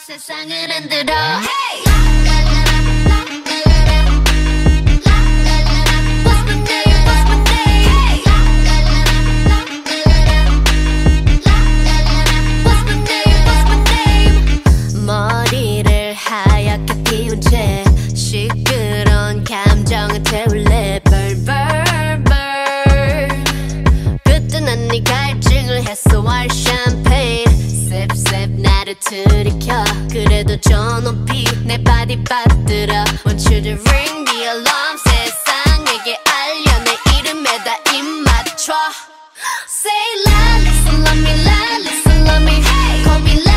세상을 흔들어 hey! What's my name? What's my name? What's my name? What's my name? 머리를 하얗게 피운 채 시끄러운 감정을 태울래 burn burn burn 그때 난 네 갈증을 해소할 샴페인 sip sip 나를 들이켜 그래도 저 높이 내 바디 받들어 Want you to ring the alarm 세상에게 알려 내 이름에다 입 맞춰 Say la listen love me la listen love me hey call me la